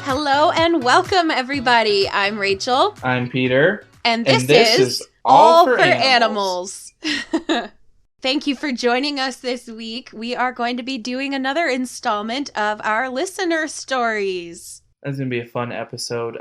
Hello and welcome, everybody. I'm Rachel. I'm Peter. And this is All for Animals. Thank you for joining us this week. We are going to be doing another installment of our listener stories. That's going to be a fun episode.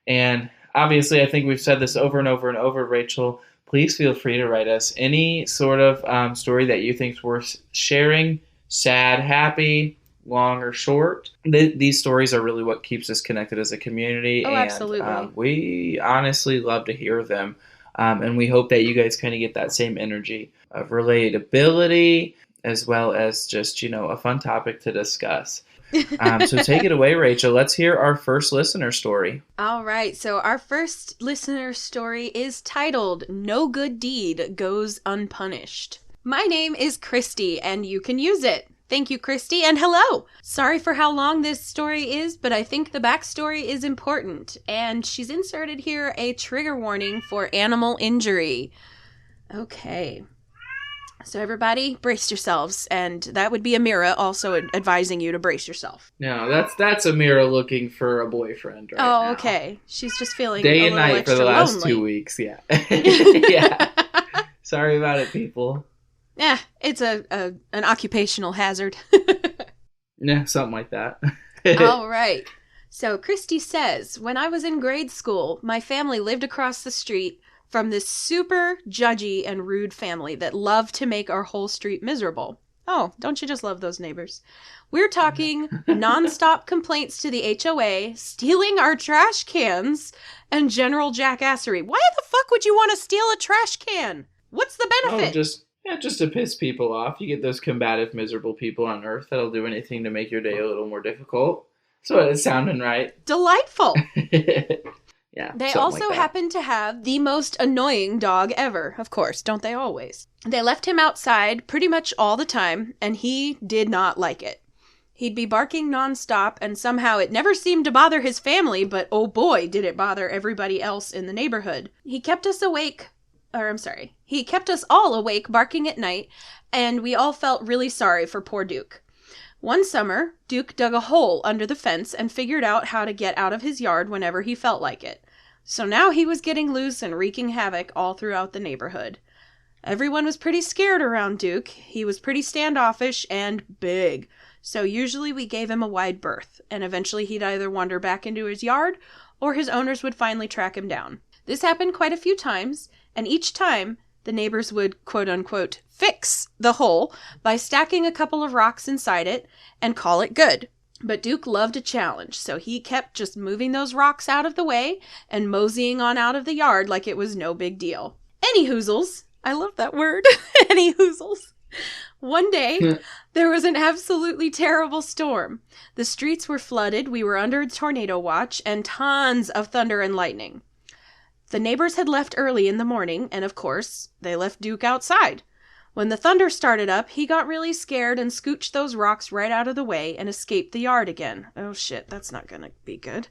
And obviously, I think we've said this over and over and over, Rachel. Please feel free to write us any sort of story that you think is worth sharing, sad, happy, long or short. These stories are really what keeps us connected as a community. Oh, absolutely. And we honestly love to hear them. And we hope that you guys kind of get that same energy of relatability as well as just, a fun topic to discuss. So take it away, Rachel. Let's hear our first listener story. All right. So our first listener story is titled, No Good Deed Goes Unpunished. My name is Christy, and you can use it. Thank you, Christy, and hello! Sorry for how long this story is, but I think the backstory is important, and she's inserted here a trigger warning for animal injury. Okay. So everybody, brace yourselves, and that would be Amira also advising you to brace yourself. No, that's Amira looking for a boyfriend right now. Oh, okay. She's just feeling day a and little night for the last lonely. 2 weeks, yeah. Yeah. Sorry about it, people. Yeah, it's an occupational hazard. Yeah, something like that. All right. So Christy says, when I was in grade school, my family lived across the street from this super judgy and rude family that loved to make our whole street miserable. Oh, don't you just love those neighbors? We're talking nonstop complaints to the HOA, stealing our trash cans, and general jackassery. Why the fuck would you want to steal a trash can? What's the benefit? Just to piss people off. You get those combative, miserable people on Earth that'll do anything to make your day a little more difficult. So it's sounding right. Delightful. Yeah. They also happen to have the most annoying dog ever. Of course, don't they always? They left him outside pretty much all the time, and he did not like it. He'd be barking nonstop, and somehow it never seemed to bother his family, but oh boy, did it bother everybody else in the neighborhood. He kept us all awake barking at night, and we all felt really sorry for poor Duke. One summer, Duke dug a hole under the fence and figured out how to get out of his yard whenever he felt like it. So now he was getting loose and wreaking havoc all throughout the neighborhood. Everyone was pretty scared around Duke. He was pretty standoffish and big, so usually we gave him a wide berth, and eventually he'd either wander back into his yard or his owners would finally track him down. This happened quite a few times, and each time the neighbors would, quote-unquote, fix the hole by stacking a couple of rocks inside it and call it good. But Duke loved a challenge, so he kept just moving those rocks out of the way and moseying on out of the yard like it was no big deal. Any-hoozles. I love that word. Any-hoozles. One day, there was an absolutely terrible storm. The streets were flooded, we were under tornado watch, and tons of thunder and lightning. The neighbors had left early in the morning, and of course, they left Duke outside. When the thunder started up, he got really scared and scooched those rocks right out of the way and escaped the yard again. Oh shit, that's not gonna be good.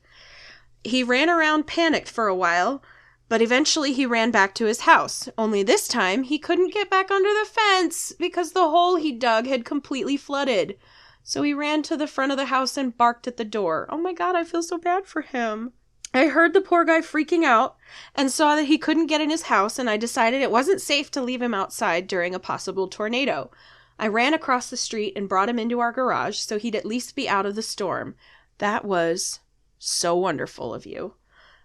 He ran around panicked for a while, but eventually he ran back to his house. Only this time, he couldn't get back under the fence because the hole he dug had completely flooded. So he ran to the front of the house and barked at the door. Oh my god, I feel so bad for him. I heard the poor guy freaking out and saw that he couldn't get in his house, and I decided it wasn't safe to leave him outside during a possible tornado. I ran across the street and brought him into our garage so he'd at least be out of the storm. That was so wonderful of you.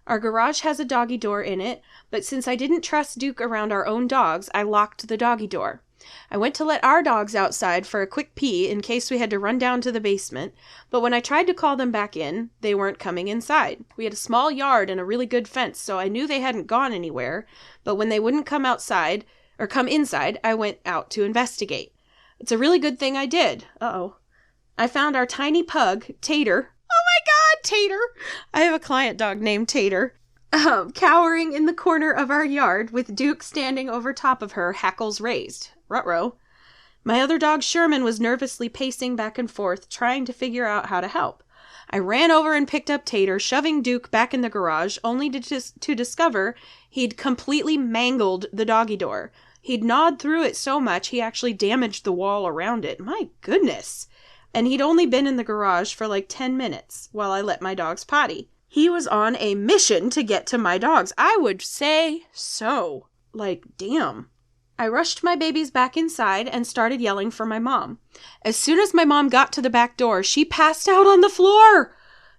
Our garage has a doggy door in it, but since I didn't trust Duke around our own dogs, I locked the doggy door. I went to let our dogs outside for a quick pee in case we had to run down to the basement, but when I tried to call them back in, they weren't coming inside. We had a small yard and a really good fence, so I knew they hadn't gone anywhere, but when they wouldn't come inside, I went out to investigate. It's a really good thing I did. Uh-oh. I found our tiny pug, Tater. Oh my god, Tater! I have a client dog named Tater. Cowering in the corner of our yard with Duke standing over top of her, hackles raised. Ruh-roh. My other dog, Sherman, was nervously pacing back and forth, trying to figure out how to help. I ran over and picked up Tater, shoving Duke back in the garage, only to discover he'd completely mangled the doggy door. He'd gnawed through it so much he actually damaged the wall around it. My goodness. and he'd only been in the garage for like 10 minutes while I let my dogs potty. He was on a mission to get to my dogs. I would say so. Like, damn. I rushed my babies back inside and started yelling for my mom. As soon as my mom got to the back door, she passed out on the floor.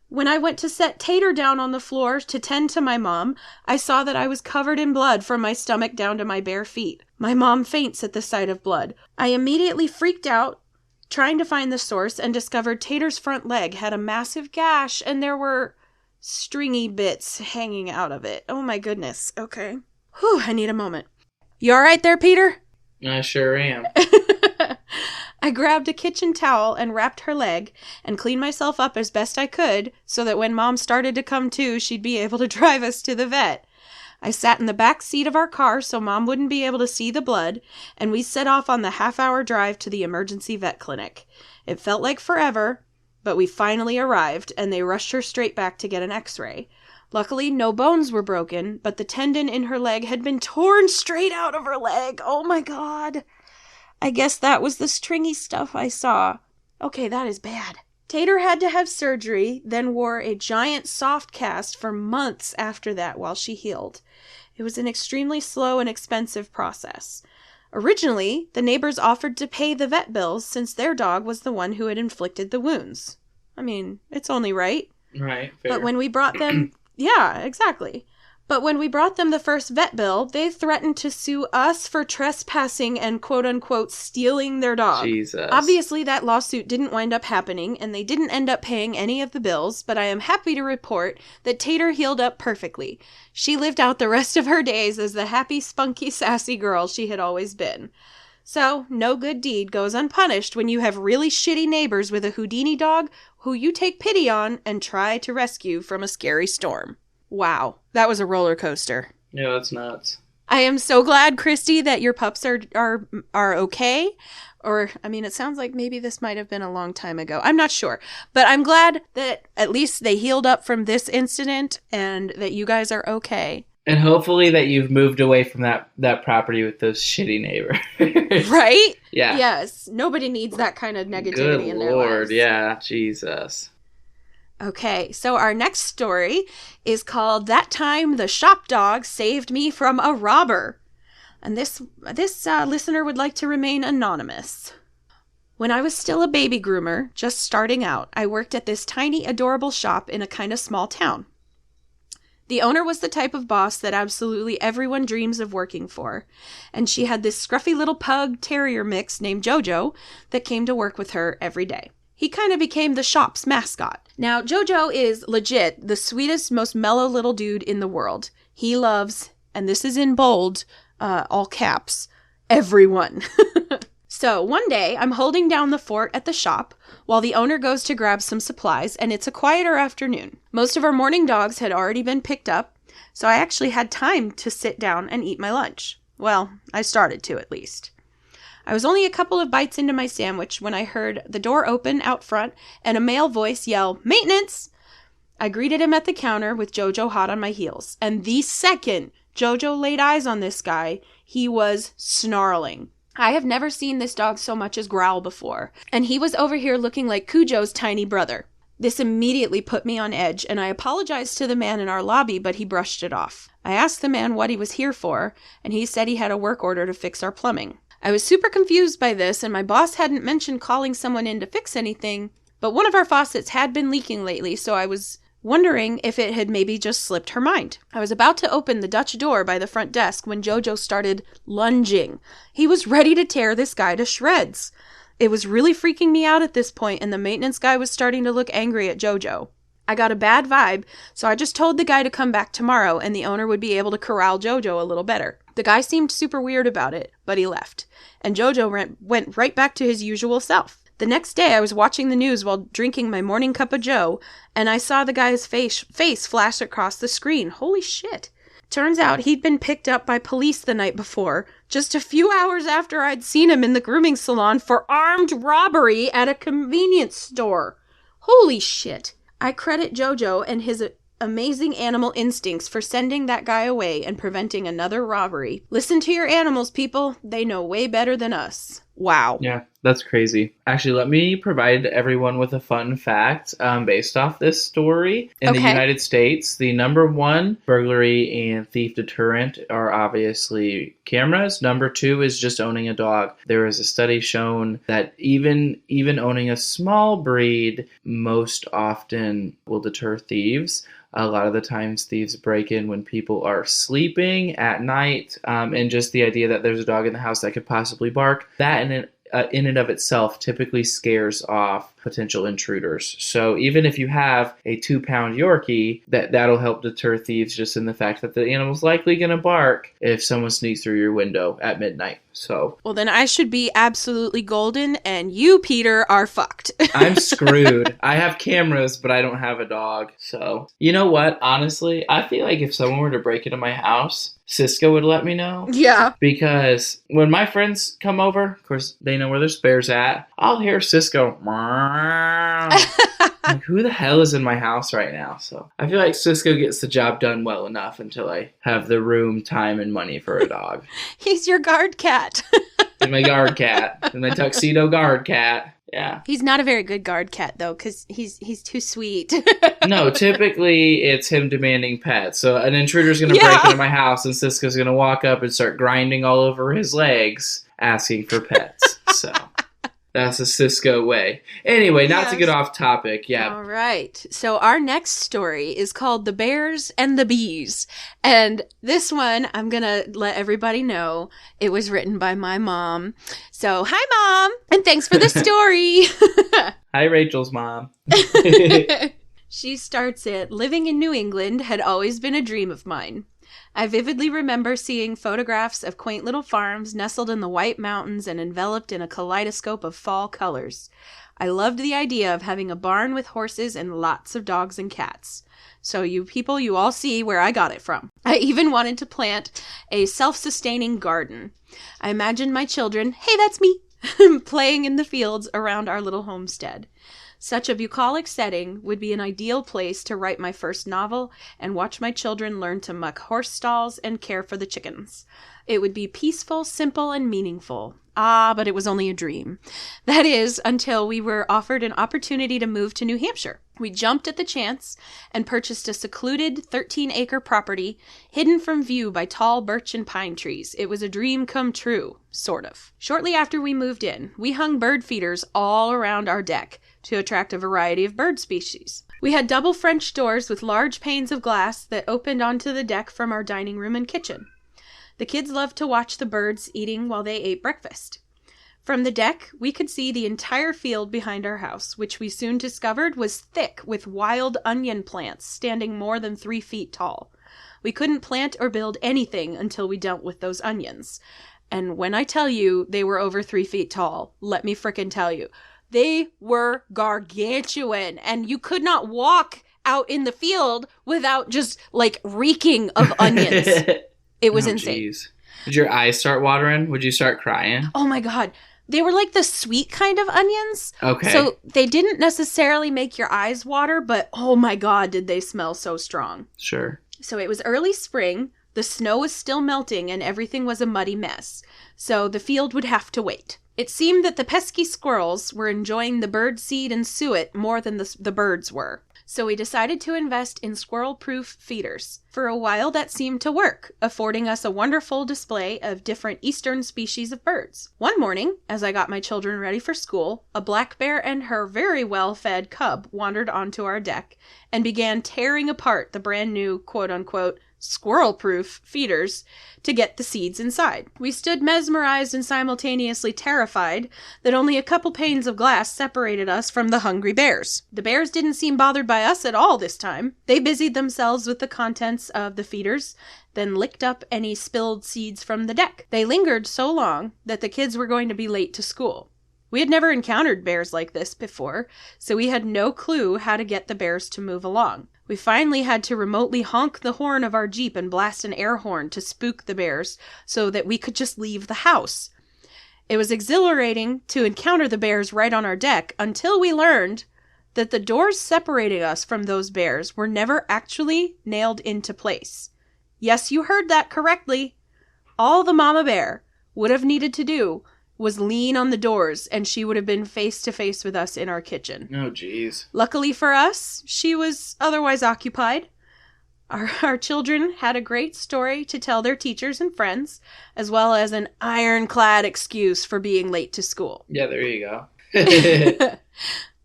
When I went to set Tater down on the floor to tend to my mom, I saw that I was covered in blood from my stomach down to my bare feet. My mom faints at the sight of blood. I immediately freaked out, trying to find the source, and discovered Tater's front leg had a massive gash, and there were stringy bits hanging out of it. Oh my goodness. Okay. Whew, I need a moment. You all right there, Peter? I sure am. I grabbed a kitchen towel and wrapped her leg and cleaned myself up as best I could so that when Mom started to come to, she'd be able to drive us to the vet. I sat in the back seat of our car so Mom wouldn't be able to see the blood, and we set off on the half-hour drive to the emergency vet clinic. It felt like forever, but we finally arrived, and they rushed her straight back to get an x-ray. Luckily, no bones were broken, but the tendon in her leg had been torn straight out of her leg. Oh my God. I guess that was the stringy stuff I saw. Okay, that is bad. Tater had to have surgery, then wore a giant soft cast for months after that while she healed. It was an extremely slow and expensive process. Originally, the neighbors offered to pay the vet bills since their dog was the one who had inflicted the wounds. I mean, it's only right. Right, fair. But when we brought them... Yeah, exactly. But when we brought them the first vet bill, they threatened to sue us for trespassing and quote-unquote stealing their dog. Jesus. Obviously, that lawsuit didn't wind up happening, and they didn't end up paying any of the bills, but I am happy to report that Tater healed up perfectly. She lived out the rest of her days as the happy, spunky, sassy girl she had always been. So, no good deed goes unpunished when you have really shitty neighbors with a Houdini dog who you take pity on and try to rescue from a scary storm. Wow, that was a roller coaster. Yeah, that's nuts. I am so glad, Christy, that your pups are okay. Or, I mean, it sounds like maybe this might have been a long time ago. I'm not sure. But I'm glad that at least they healed up from this incident and that you guys are okay. And hopefully that you've moved away from that property with those shitty neighbors. Right? Yeah. Yes. Nobody needs that kind of negativity Good in their lives. Lord, yeah. Jesus. Okay, so our next story is called That Time the Shop Dog Saved Me from a Robber. And this listener would like to remain anonymous. When I was still a baby groomer, just starting out, I worked at this tiny, adorable shop in a kind of small town. The owner was the type of boss that absolutely everyone dreams of working for, and she had this scruffy little pug terrier mix named Jojo that came to work with her every day. He kind of became the shop's mascot. Now, Jojo is legit the sweetest, most mellow little dude in the world. He loves, and this is in bold, all caps, everyone. So one day, I'm holding down the fort at the shop while the owner goes to grab some supplies, and it's a quieter afternoon. Most of our morning dogs had already been picked up, so I actually had time to sit down and eat my lunch. Well, I started to at least. I was only a couple of bites into my sandwich when I heard the door open out front and a male voice yell, "Maintenance!" I greeted him at the counter with Jojo hot on my heels, and the second Jojo laid eyes on this guy, he was snarling. I have never seen this dog so much as growl before, and he was over here looking like Cujo's tiny brother. This immediately put me on edge, and I apologized to the man in our lobby, but he brushed it off. I asked the man what he was here for, and he said he had a work order to fix our plumbing. I was super confused by this, and my boss hadn't mentioned calling someone in to fix anything, but one of our faucets had been leaking lately, so I was wondering if it had maybe just slipped her mind. I was about to open the Dutch door by the front desk when Jojo started lunging. He was ready to tear this guy to shreds. It was really freaking me out at this point, and the maintenance guy was starting to look angry at Jojo. I got a bad vibe, so I just told the guy to come back tomorrow and the owner would be able to corral Jojo a little better. The guy seemed super weird about it, but he left, and Jojo went right back to his usual self. The next day, I was watching the news while drinking my morning cup of joe, and I saw the guy's face flash across the screen. Holy shit. Turns out he'd been picked up by police the night before, just a few hours after I'd seen him in the grooming salon for armed robbery at a convenience store. Holy shit. I credit Jojo and his amazing animal instincts for sending that guy away and preventing another robbery. Listen to your animals, people. They know way better than us. Wow. Yeah, that's crazy. Actually, let me provide everyone with a fun fact based off this story. In the Okay. United States, the number one burglary and thief deterrent are obviously cameras. Number two is just owning a dog. There is a study shown that even owning a small breed most often will deter thieves. A lot of the times, thieves break in when people are sleeping at night, and just the idea that there's a dog in the house that could possibly bark, that in and of itself typically scares off potential intruders. So even if you have a 2-pound Yorkie, that'll help deter thieves just in the fact that the animal's likely going to bark if someone sneaks through your window at midnight. So, well, then I should be absolutely golden, and you, Peter, are fucked. I'm screwed. I have cameras, but I don't have a dog. So, you know what? Honestly, I feel like if someone were to break into my house, Cisco would let me know. Yeah. Because when my friends come over, of course, they know where their spare's at. I'll hear Cisco. Like, who the hell is in my house right now? So I feel like Cisco gets the job done well enough until I have the room, time, and money for a dog. He's your guard cat. And my guard cat. And my tuxedo guard cat. Yeah. He's not a very good guard cat, though, because he's too sweet. No, typically it's him demanding pets. So an intruder's going to break into my house, and Cisco's going to walk up and start grinding all over his legs, asking for pets. So that's a Cisco way. Anyway, not to get off topic. Yeah. All right. So our next story is called The Bears and the Bees. And this one, I'm going to let everybody know it was written by my mom. So, hi, Mom. And thanks for the story. Hi, Rachel's mom. She starts it, living in New England had always been a dream of mine. I vividly remember seeing photographs of quaint little farms nestled in the White Mountains and enveloped in a kaleidoscope of fall colors. I loved the idea of having a barn with horses and lots of dogs and cats. So you people, you all see where I got it from. I even wanted to plant a self-sustaining garden. I imagined my children, hey, that's me, playing in the fields around our little homestead. Such a bucolic setting would be an ideal place to write my first novel and watch my children learn to muck horse stalls and care for the chickens. It would be peaceful, simple, and meaningful. Ah, but it was only a dream. That is, until we were offered an opportunity to move to New Hampshire. We jumped at the chance and purchased a secluded 13-acre property hidden from view by tall birch and pine trees. It was a dream come true, sort of. Shortly after we moved in, we hung bird feeders all around our deck to attract a variety of bird species. We had double French doors with large panes of glass that opened onto the deck from our dining room and kitchen. The kids loved to watch the birds eating while they ate breakfast. From the deck, we could see the entire field behind our house, which we soon discovered was thick with wild onion plants standing more than 3 feet tall. We couldn't plant or build anything until we dealt with those onions. And when I tell you they were over 3 feet tall, let me frickin' tell you, they were gargantuan, and you could not walk out in the field without just, like, reeking of onions. It was insane. Geez. Did your eyes start watering? Would you start crying? Oh, my God. They were like the sweet kind of onions. Okay. So they didn't necessarily make your eyes water, but oh, my God, did they smell so strong. Sure. So it was early spring. The snow was still melting, and everything was a muddy mess. So the field would have to wait. It seemed that the pesky squirrels were enjoying the bird seed and suet more than the birds were. So we decided to invest in squirrel-proof feeders. For a while that seemed to work, affording us a wonderful display of different eastern species of birds. One morning, as I got my children ready for school, a black bear and her very well-fed cub wandered onto our deck and began tearing apart the brand new, quote-unquote, squirrel-proof feeders to get the seeds inside. We stood mesmerized and simultaneously terrified that only a couple panes of glass separated us from the hungry bears. The bears didn't seem bothered by us at all this time. They busied themselves with the contents of the feeders, then licked up any spilled seeds from the deck. They lingered so long that the kids were going to be late to school. We had never encountered bears like this before, so we had no clue how to get the bears to move along. We finally had to remotely honk the horn of our Jeep and blast an air horn to spook the bears so that we could just leave the house. It was exhilarating to encounter the bears right on our deck until we learned that the doors separating us from those bears were never actually nailed into place. Yes, you heard that correctly. All the mama bear would have needed to do was lean on the doors, and she would have been face to face with us in our kitchen. Oh, jeez. Luckily for us, she was otherwise occupied. Our children had a great story to tell their teachers and friends, as well as an ironclad excuse for being late to school. Yeah, there you go. The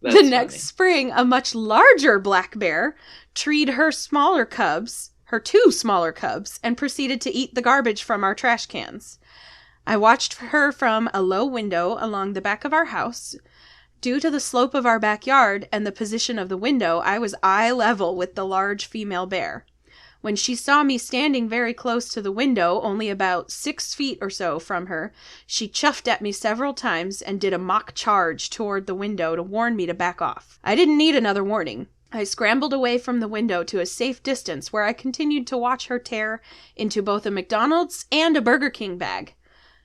next funny. spring, a much larger black bear treed her two smaller cubs, and proceeded to eat the garbage from our trash cans. I watched her from a low window along the back of our house. Due to the slope of our backyard and the position of the window, I was eye level with the large female bear. When she saw me standing very close to the window, only about 6 feet or so from her, she chuffed at me several times and did a mock charge toward the window to warn me to back off. I didn't need another warning. I scrambled away from the window to a safe distance where I continued to watch her tear into both a McDonald's and a Burger King bag.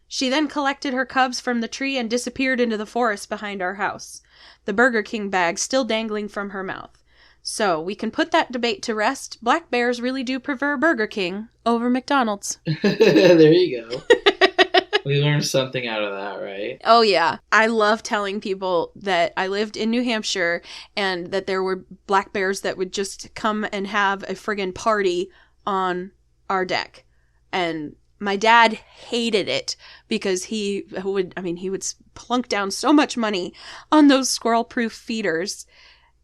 She then collected her cubs from the tree and disappeared into the forest behind our house, the Burger King bag still dangling from her mouth. So, we can put that debate to rest. Black bears really do prefer Burger King over McDonald's. There you go. We learned something out of that, right? Oh, yeah. I love telling people that I lived in New Hampshire and that there were black bears that would just come and have a friggin' party on our deck. And my dad hated it because he would plunk down so much money on those squirrel-proof feeders,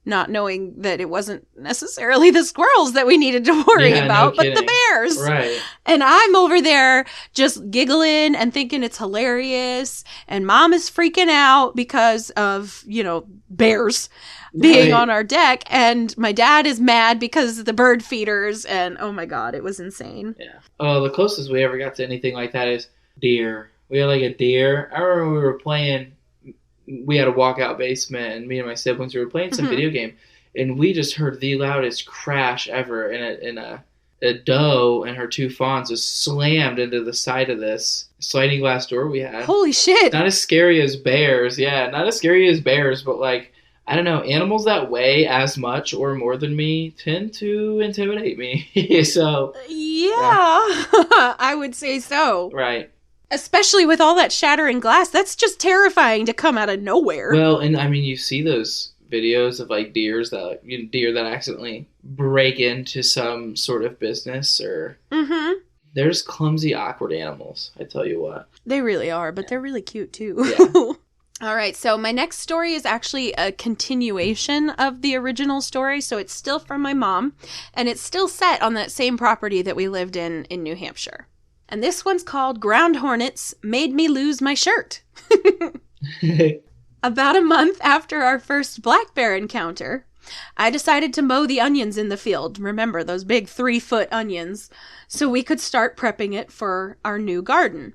not knowing that it wasn't necessarily the squirrels that we needed to worry about, but the bears. Right. And I'm over there just giggling and thinking it's hilarious. And Mom is freaking out because of, bears being on our deck. And my dad is mad because of the bird feeders. And oh my God, it was insane. Yeah. Oh, the closest we ever got to anything like that is deer. We had like a deer. I remember we were playing. We had a walkout basement, and me and my siblings were playing some video game, and we just heard the loudest crash ever. And a doe and her 2 fawns just slammed into the side of this sliding glass door we had. Holy shit! Not as scary as bears, yeah, not as scary as bears, but like, I don't know, animals that weigh as much or more than me tend to intimidate me. So yeah. I would say so. Right. Especially with all that shattering glass, that's just terrifying to come out of nowhere. Well, and I mean, you see those videos of like deer that accidentally break into some sort of business, or there's clumsy, awkward animals. I tell you what, they really are, but they're really cute too. Yeah. All right, so my next story is actually a continuation of the original story, so it's still from my mom, and it's still set on that same property that we lived in New Hampshire. And this one's called Ground Hornets Made Me Lose My Shirt. About a month after our first black bear encounter, I decided to mow the onions in the field. Remember, those big 3-foot onions. So we could start prepping it for our new garden.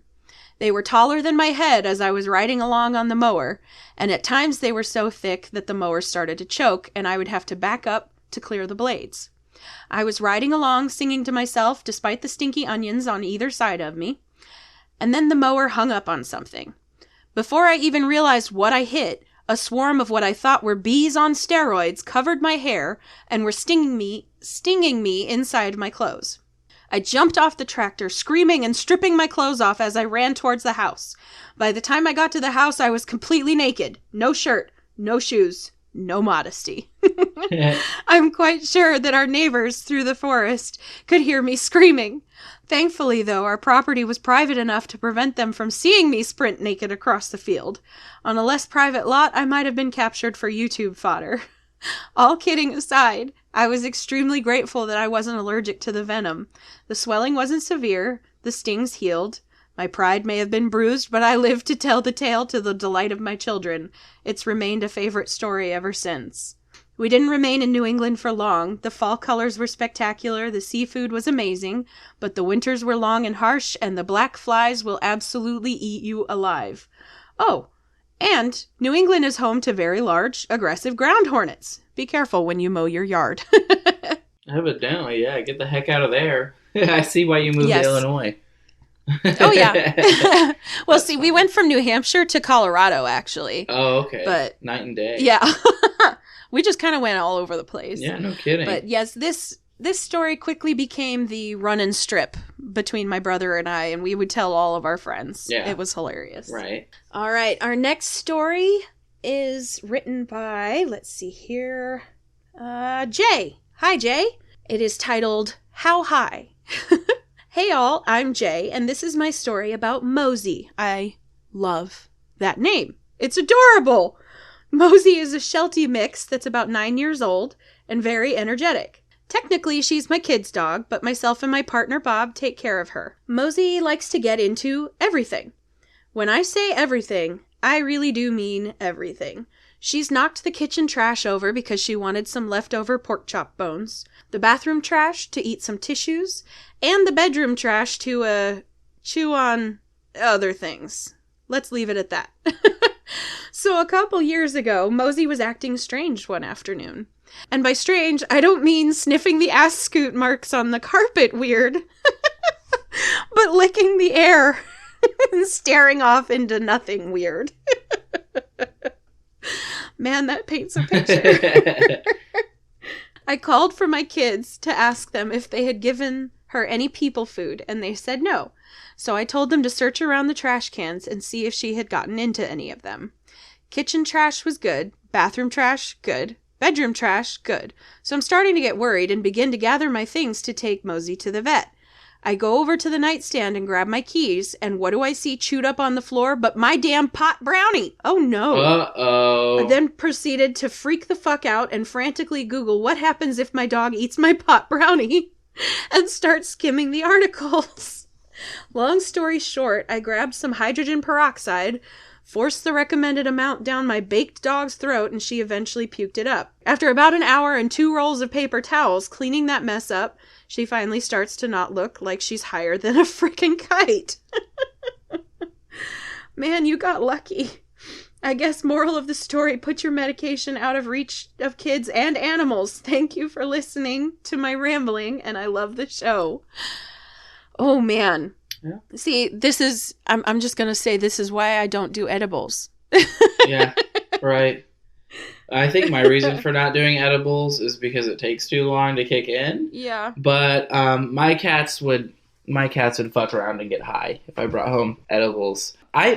They were taller than my head as I was riding along on the mower, and at times they were so thick that the mower started to choke, and I would have to back up to clear the blades. I was riding along singing to myself despite the stinky onions on either side of me, and then the mower hung up on something. Before I even realized what I hit, a swarm of what I thought were bees on steroids covered my hair and were stinging me inside my clothes. I jumped off the tractor, screaming and stripping my clothes off as I ran towards the house. By the time I got to the house, I was completely naked. No shirt, no shoes, no modesty. I'm quite sure that our neighbors through the forest could hear me screaming. Thankfully, though, our property was private enough to prevent them from seeing me sprint naked across the field. On a less private lot, I might have been captured for YouTube fodder. All kidding aside, I was extremely grateful that I wasn't allergic to the venom. The swelling wasn't severe, the stings healed. My pride may have been bruised, but I lived to tell the tale to the delight of my children. It's remained a favorite story ever since. We didn't remain in New England for long. The fall colors were spectacular, the seafood was amazing, but the winters were long and harsh, and the black flies will absolutely eat you alive. Oh, and New England is home to very large, aggressive ground hornets. Be careful when you mow your yard. Evidently, yeah. Get the heck out of there. I see why you moved to Illinois. Oh, yeah. Well, see, we went from New Hampshire to Colorado, actually. Oh, okay. But night and day. Yeah. We just kind of went all over the place. Yeah, no kidding. But yes, this This story quickly became the run and strip between my brother and I, and we would tell all of our friends. Yeah. It was hilarious. Right. All right, our next story is written by, let's see here, Jay. Hi, Jay. It is titled, How High? Hey all, I'm Jay, and this is my story about Mosey. I love that name. It's adorable. Mosey is a Sheltie mix that's about 9 years old and very energetic. Technically, she's my kid's dog, but myself and my partner Bob take care of her. Mosey likes to get into everything. When I say everything, I really do mean everything. She's knocked the kitchen trash over because she wanted some leftover pork chop bones, the bathroom trash to eat some tissues, and the bedroom trash to, chew on other things. Let's leave it at that. So a couple years ago, Mosey was acting strange one afternoon. And by strange, I don't mean sniffing the ass scoot marks on the carpet weird, but licking the air and staring off into nothing weird. Man, that paints a picture. I called for my kids to ask them if they had given her any people food, and they said no. So I told them to search around the trash cans and see if she had gotten into any of them. Kitchen trash was good. Bathroom trash, good. Bedroom trash, good. So I'm starting to get worried and begin to gather my things to take Mosey to the vet. I go over to the nightstand and grab my keys, and what do I see chewed up on the floor but my damn pot brownie? Oh no. Uh-oh. I then proceeded to freak the fuck out and frantically Google what happens if my dog eats my pot brownie and start skimming the articles. Long story short, I grabbed some hydrogen peroxide, forced the recommended amount down my baked dog's throat, and she eventually puked it up. After about an hour and 2 rolls of paper towels cleaning that mess up, she finally starts to not look like she's higher than a freaking kite. Man, you got lucky. I guess moral of the story, put your medication out of reach of kids and animals. Thank you for listening to my rambling, and I love the show. Oh, man. Yeah. See, this is, I'm just going to say this is why I don't do edibles. Yeah, right. I think my reason for not doing edibles is because it takes too long to kick in. Yeah. But my cats would fuck around and get high if I brought home edibles.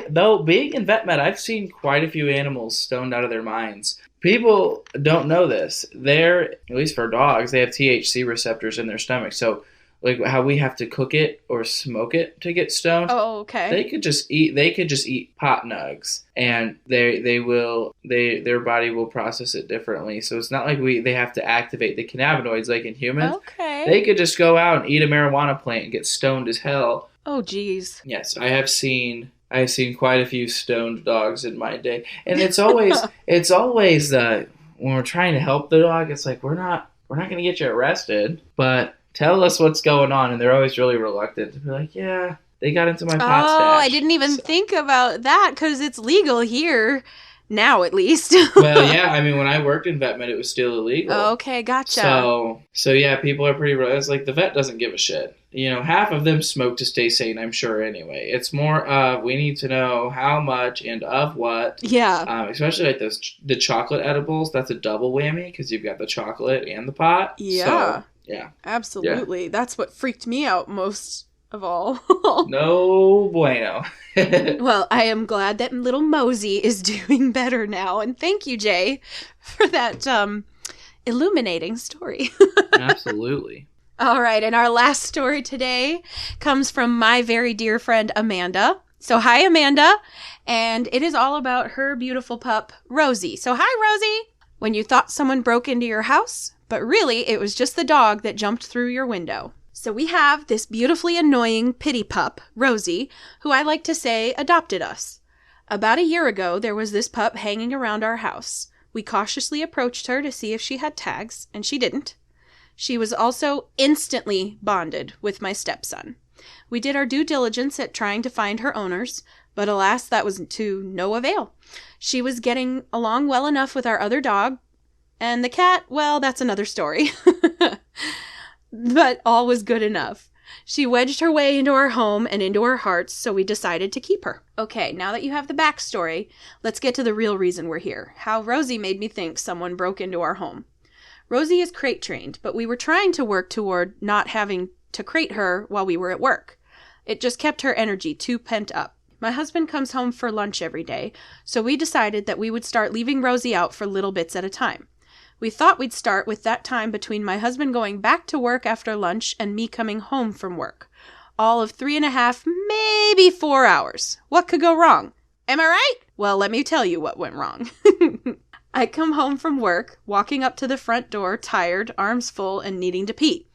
Though being in vet med, I've seen quite a few animals stoned out of their minds. People don't know this. They're, at least for dogs, they have THC receptors in their stomach. So like how we have to cook it or smoke it to get stoned. Oh, okay. They could just eat pot nugs, and their body will process it differently. So it's not like they have to activate the cannabinoids like in humans. Okay. They could just go out and eat a marijuana plant and get stoned as hell. Oh, geez. Yes, I have seen quite a few stoned dogs in my day, and it's always when we're trying to help the dog, it's like we're not going to get you arrested, but tell us what's going on, and they're always really reluctant to be like, yeah, they got into my pot stash. Oh, I didn't even think about that because it's legal here now, at least. Well, yeah, I mean, when I worked in vet med, it was still illegal. Okay, gotcha. So yeah, people are pretty. It's like the vet doesn't give a shit. You know, half of them smoke to stay sane, I'm sure. Anyway, it's more of we need to know how much and of what. Yeah. Especially like the chocolate edibles. That's a double whammy because you've got the chocolate and the pot. Yeah. So, yeah. Absolutely. Yeah. That's what freaked me out most of all. No bueno. Well, I am glad that little Mosey is doing better now. And thank you, Jay, for that illuminating story. Absolutely. All right. And our last story today comes from my very dear friend, Amanda. So hi, Amanda. And it is all about her beautiful pup, Rosie. So hi, Rosie. When you thought someone broke into your house, but really it was just the dog that jumped through your window. So we have this beautifully annoying pity pup, Rosie, who I like to say adopted us. About a year ago, there was this pup hanging around our house. We cautiously approached her to see if she had tags, and she didn't. She was also instantly bonded with my stepson. We did our due diligence at trying to find her owners, but alas, that was to no avail. She was getting along well enough with our other dog, and the cat, well, that's another story. But all was good enough. She wedged her way into our home and into our hearts, so we decided to keep her. Okay, now that you have the backstory, let's get to the real reason we're here. How Rosie made me think someone broke into our home. Rosie is crate trained, but we were trying to work toward not having to crate her while we were at work. It just kept her energy too pent up. My husband comes home for lunch every day, so we decided that we would start leaving Rosie out for little bits at a time. We thought we'd start with that time between my husband going back to work after lunch and me coming home from work. All of 3.5, maybe 4 hours. What could go wrong? Am I right? Well, let me tell you what went wrong. I come home from work, walking up to the front door, tired, arms full, and needing to pee.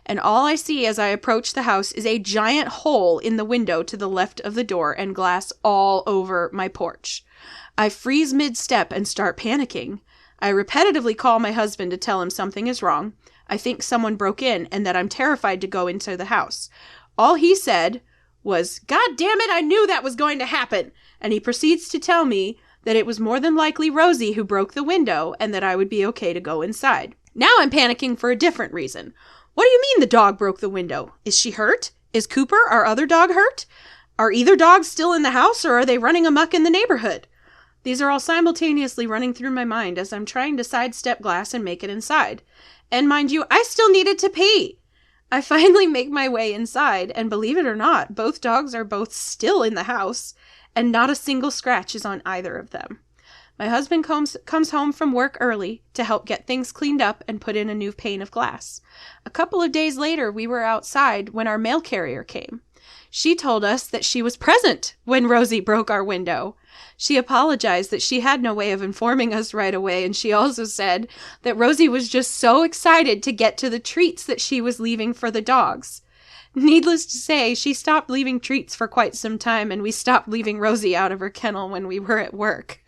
And all I see as I approach the house is a giant hole in the window to the left of the door and glass all over my porch. I freeze mid-step and start panicking. I repetitively call my husband to tell him something is wrong. I think someone broke in and that I'm terrified to go into the house. All he said was, "God damn it, I knew that was going to happen." And he proceeds to tell me that it was more than likely Rosie who broke the window and that I would be okay to go inside. Now I'm panicking for a different reason. What do you mean the dog broke the window? Is she hurt? Is Cooper, our other dog, hurt? Are either dogs still in the house or are they running amok in the neighborhood? These are all simultaneously running through my mind as I'm trying to sidestep glass and make it inside. And mind you, I still needed to pee. I finally make my way inside, and believe it or not, both dogs are both still in the house, and not a single scratch is on either of them. My husband comes home from work early to help get things cleaned up and put in a new pane of glass. A couple of days later, we were outside when our mail carrier came. She told us that she was present when Rosie broke our window. She apologized that she had no way of informing us right away, and she also said that Rosie was just so excited to get to the treats that she was leaving for the dogs. Needless to say, she stopped leaving treats for quite some time, and we stopped leaving Rosie out of her kennel when we were at work.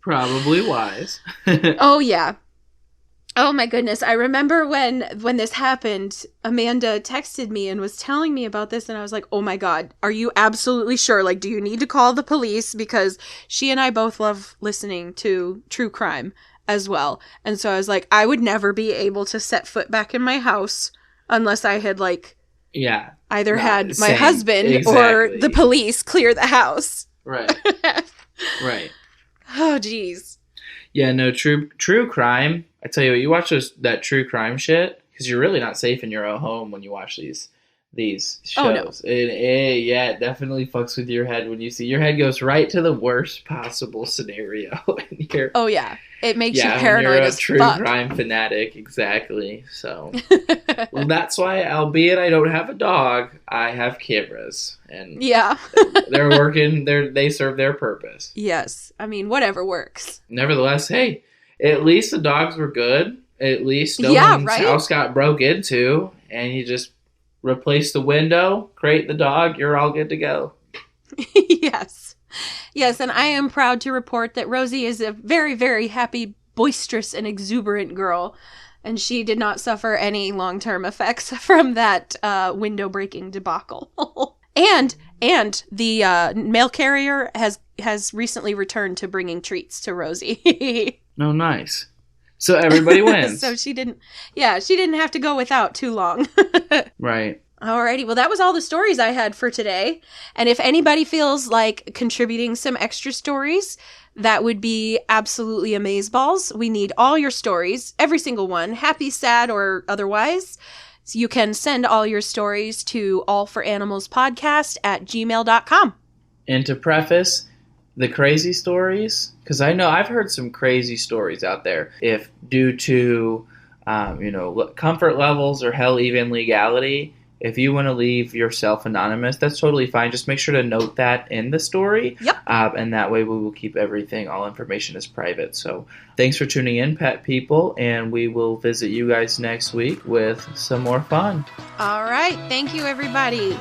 Probably wise. Oh, yeah. Oh my goodness. I remember when this happened, Amanda texted me and was telling me about this, and I was like, oh my God, are you absolutely sure? Like, do you need to call the police? Because she and I both love listening to true crime as well. And so I was like, I would never be able to set foot back in my house unless I had either had my husband or the police clear the house. Right. Right. Oh, geez. Yeah, no, true crime. I tell you what, you watch that true crime shit, because you're really not safe in your own home when you watch these shows. Oh, no. It definitely fucks with your head when you see your head goes right to the worst possible scenario. Oh, yeah. It makes you paranoid as fuck. You're a true crime fanatic, exactly. So, well, that's why, albeit I don't have a dog, I have cameras. And yeah. they're working, they serve their purpose. Yes. I mean, whatever works. Nevertheless, hey, at least the dogs were good. At least no one's house got broke into, and you just replace the window, crate the dog, you're all good to go. Yes. Yes, and I am proud to report that Rosie is a very, very happy, boisterous, and exuberant girl, and she did not suffer any long-term effects from that window-breaking debacle. And the mail carrier has recently returned to bringing treats to Rosie. Oh, nice. So everybody wins. So she didn't have to go without too long. Right. Alrighty, well, that was all the stories I had for today. And if anybody feels like contributing some extra stories, that would be absolutely amazeballs. We need all your stories, every single one, happy, sad, or otherwise. So you can send all your stories to allforanimalspodcast@gmail.com. And to preface the crazy stories, because I know I've heard some crazy stories out there, if due to, comfort levels or hell, even legality, if you want to leave yourself anonymous, that's totally fine. Just make sure to note that in the story. Yep. And that way we will keep all information as private. So thanks for tuning in, pet people, and we will visit you guys next week with some more fun. All right. Thank you, everybody.